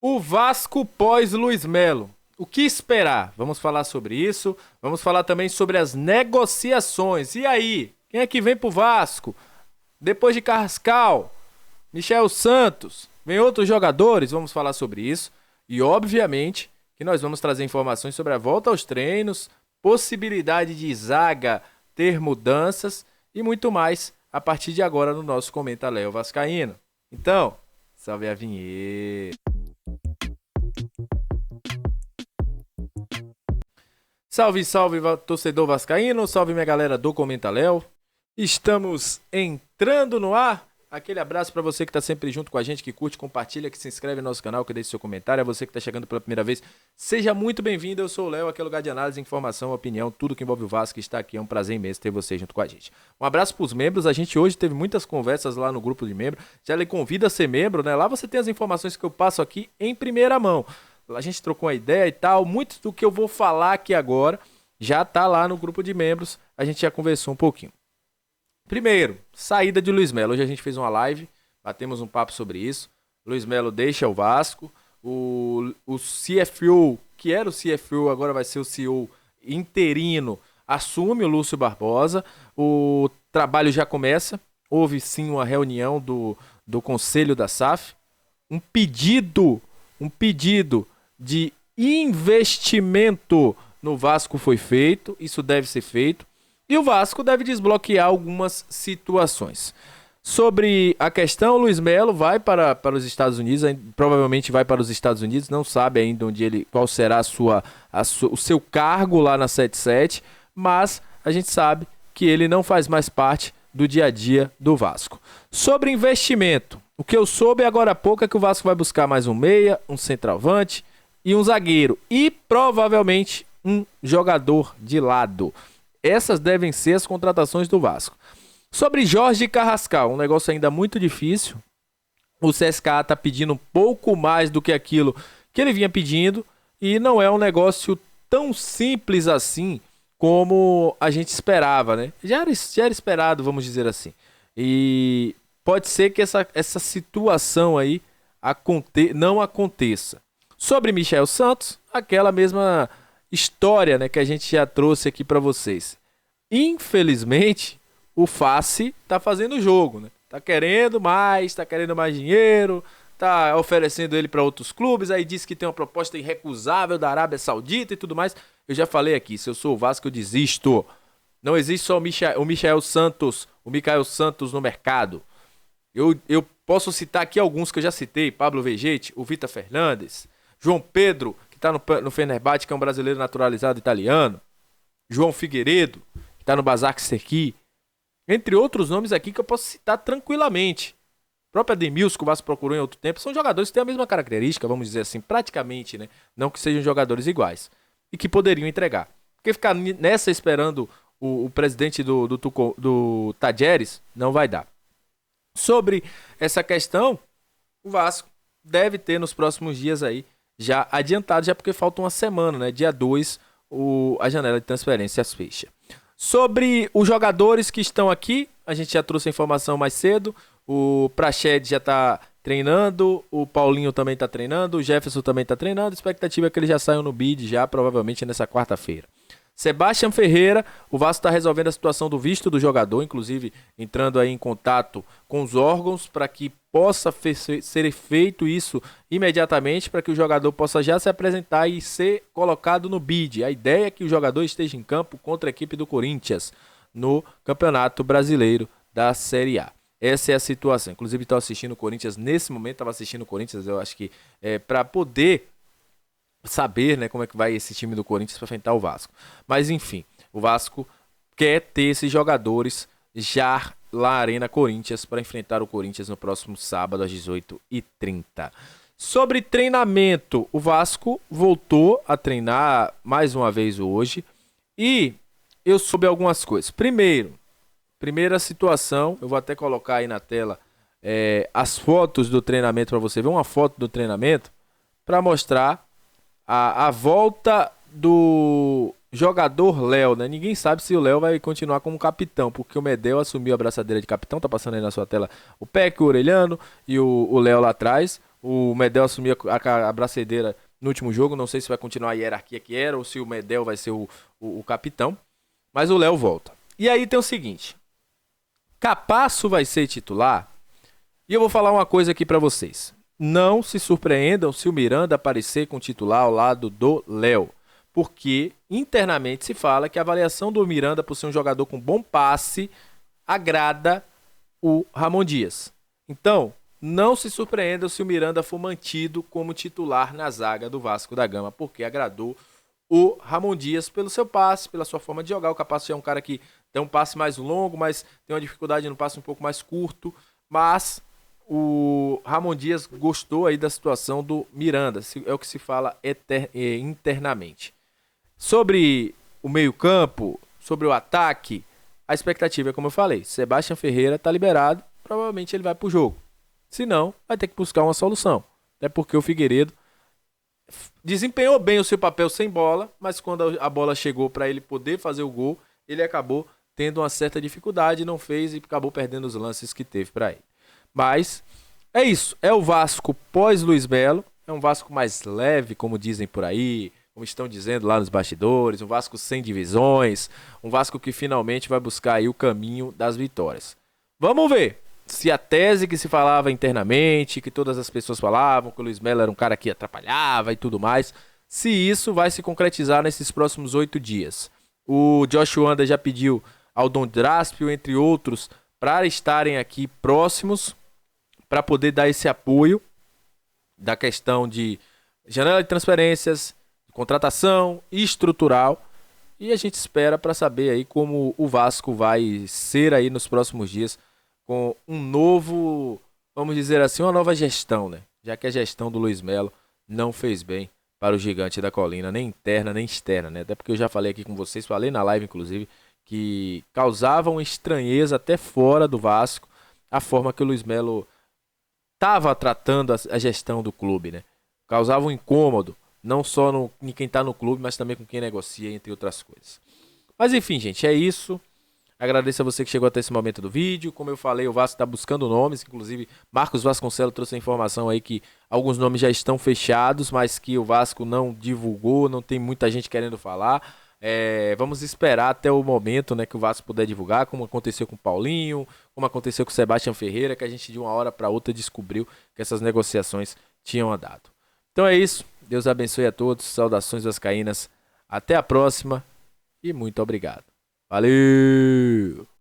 O Vasco pós Luiz Melo. O que esperar? Vamos falar sobre isso. Vamos falar também sobre as negociações. E aí? Quem é que vem pro Vasco? Depois de Carrascal, Michel Santos, vem outros jogadores? Vamos falar sobre isso. E obviamente que nós vamos trazer informações sobre a volta aos treinos, possibilidade de zaga ter mudanças e muito mais a partir de agora no nosso Comenta Léo Vascaíno. Então, salve a vinheta. Salve, salve, torcedor vascaíno, salve minha galera do Comenta Léo. Estamos entrando no ar. Aquele abraço para você que está sempre junto com a gente, que curte, compartilha, que se inscreve no nosso canal, que deixa seu comentário. A você que está chegando pela primeira vez, seja muito bem-vindo. Eu sou o Léo, aqui é o lugar de análise, informação, opinião, tudo que envolve o Vasco está aqui. É um prazer imenso ter você junto com a gente. Um abraço para os membros. A gente hoje teve muitas conversas lá no grupo de membros. Já lhe convida a ser membro, né? Lá você tem as informações que eu passo aqui em primeira mão. A gente trocou uma ideia e tal. Muito do que eu vou falar aqui agora já tá lá no grupo de membros. A gente já conversou um pouquinho. Primeiro, saída de Luiz Melo. Hoje a gente fez uma live, batemos um papo sobre isso. Luiz Melo deixa o Vasco. O CFO, que era o CFO, agora vai ser o CEO interino, assume o Lúcio Barbosa. O trabalho já começa. Houve sim uma reunião do Conselho da SAF. Um pedido de investimento no Vasco foi feito. Isso deve ser feito. E o Vasco deve desbloquear algumas situações. Sobre a questão, o Luiz Melo vai para os Estados Unidos, provavelmente vai para os Estados Unidos, não sabe ainda qual será o seu cargo lá na 77, mas a gente sabe que ele não faz mais parte do dia a dia do Vasco. Sobre investimento, o que eu soube agora há pouco é que o Vasco vai buscar mais um meia, um centroavante e um zagueiro. E provavelmente um jogador de lado. Essas devem ser as contratações do Vasco. Sobre Jorge Carrascal, um negócio ainda muito difícil. O CSKA está pedindo um pouco mais do que aquilo que ele vinha pedindo. E não é um negócio tão simples assim como a gente esperava, né? Já era esperado, vamos dizer assim. E pode ser que essa situação aí não aconteça. Sobre Michel Santos, aquela mesma história, né, que a gente já trouxe aqui para vocês. Infelizmente, o Face tá fazendo o jogo, né? Tá querendo mais dinheiro, tá oferecendo ele para outros clubes, aí diz que tem uma proposta irrecusável da Arábia Saudita e tudo mais. Eu já falei aqui, se eu sou o Vasco, eu desisto. Não existe só o Michael Santos no mercado. Eu posso citar aqui alguns que eu já citei: Pablo Vegete, o Vitor Fernandes, João Pedro, que tá no Fenerbahçe, que é um brasileiro naturalizado italiano, João Figueiredo, que tá no Basak Serki, entre outros nomes aqui que eu posso citar tranquilamente. O próprio Ademilson, que o Vasco procurou em outro tempo, são jogadores que têm a mesma característica, vamos dizer assim, praticamente, né? Não que sejam jogadores iguais. E que poderiam entregar. Porque ficar nessa esperando o presidente do Tajeres, não vai dar. Sobre essa questão, o Vasco deve ter nos próximos dias aí, já adiantado, já porque falta uma semana, né? Dia 2, a janela de transferências fecha. Sobre os jogadores que estão aqui, a gente já trouxe a informação mais cedo. O Prached já está treinando, o Paulinho também está treinando, o Jefferson também está treinando. A expectativa é que eles já saiam no bid já, provavelmente nessa quarta-feira. Sebastião Ferreira, o Vasco está resolvendo a situação do visto do jogador, inclusive entrando aí em contato com os órgãos para que possa ser feito isso imediatamente, para que o jogador possa já se apresentar e ser colocado no bid. A ideia é que o jogador esteja em campo contra a equipe do Corinthians no Campeonato Brasileiro da Série A. Essa é a situação. Inclusive estou assistindo o Corinthians nesse momento, estava assistindo o Corinthians, eu acho que para poder saber, né, como é que vai esse time do Corinthians para enfrentar o Vasco. Mas enfim, o Vasco quer ter esses jogadores já lá na Arena Corinthians para enfrentar o Corinthians no próximo sábado às 18h30. Sobre treinamento, o Vasco voltou a treinar mais uma vez hoje e eu soube algumas coisas. Primeira situação, eu vou até colocar aí na tela as fotos do treinamento para você ver, uma foto do treinamento para mostrar a volta do jogador Léo, né? Ninguém sabe se o Léo vai continuar como capitão, porque o Medel assumiu a braçadeira de capitão, tá passando aí na sua tela o Peck, o Orelhano e o Léo lá atrás. o Medel assumir a braçadeira no último jogo. Não sei se vai continuar a hierarquia que era ou se o Medel vai ser o capitão. Mas o Léo volta. E aí tem o seguinte. Capasso vai ser titular. E eu vou falar uma coisa aqui pra vocês. Não se surpreendam se o Miranda aparecer com o titular ao lado do Léo. Porque internamente se fala que a avaliação do Miranda por ser um jogador com bom passe agrada o Ramon Dias. Então, não se surpreendam se o Miranda for mantido como titular na zaga do Vasco da Gama, porque agradou o Ramon Dias pelo seu passe, pela sua forma de jogar. O Capasso é um cara que tem um passe mais longo, mas tem uma dificuldade no passe um pouco mais curto. Mas o Ramon Dias gostou aí da situação do Miranda, é o que se fala internamente. Sobre o meio-campo, sobre o ataque, a expectativa é como eu falei. Sebastião Ferreira está liberado, provavelmente ele vai pro jogo. Se não, vai ter que buscar uma solução. Até porque o Figueiredo desempenhou bem o seu papel sem bola, mas quando a bola chegou para ele poder fazer o gol, ele acabou tendo uma certa dificuldade, não fez e acabou perdendo os lances que teve para ele. Mas é isso, é o Vasco pós Luiz Melo, é um Vasco mais leve, como dizem por aí, como estão dizendo lá nos bastidores, um Vasco sem divisões, um Vasco que finalmente vai buscar aí o caminho das vitórias. Vamos ver se a tese que se falava internamente, que todas as pessoas falavam, que o Luiz Melo era um cara que atrapalhava e tudo mais, se isso vai se concretizar nesses próximos 8 dias. O Josh Wanda já pediu ao Dom Draspio, entre outros, para estarem aqui próximos, para poder dar esse apoio da questão de janela de transferências, contratação estrutural, e a gente espera para saber aí como o Vasco vai ser aí nos próximos dias com um novo, vamos dizer assim, uma nova gestão, né? Já que a gestão do Luiz Melo não fez bem para o Gigante da Colina, nem interna nem externa, né? Até porque eu já falei aqui com vocês, falei na live inclusive, que causava uma estranheza até fora do Vasco a forma que o Luiz Melo estava tratando a gestão do clube, né? Causava um incômodo, não só em quem está no clube, mas também com quem negocia, entre outras coisas. Mas enfim, gente, é isso. Agradeço a você que chegou até esse momento do vídeo. Como eu falei, o Vasco está buscando nomes. Inclusive, Marcos Vasconcelos trouxe a informação aí que alguns nomes já estão fechados, mas que o Vasco não divulgou, não tem muita gente querendo falar. Vamos esperar até o momento, né, que o Vasco puder divulgar, como aconteceu com o Paulinho, como aconteceu com o Sebastião Ferreira, que a gente de uma hora para outra descobriu que essas negociações tinham andado. Então é isso. Deus abençoe a todos. Saudações vascaínas. Até a próxima e muito obrigado. Valeu!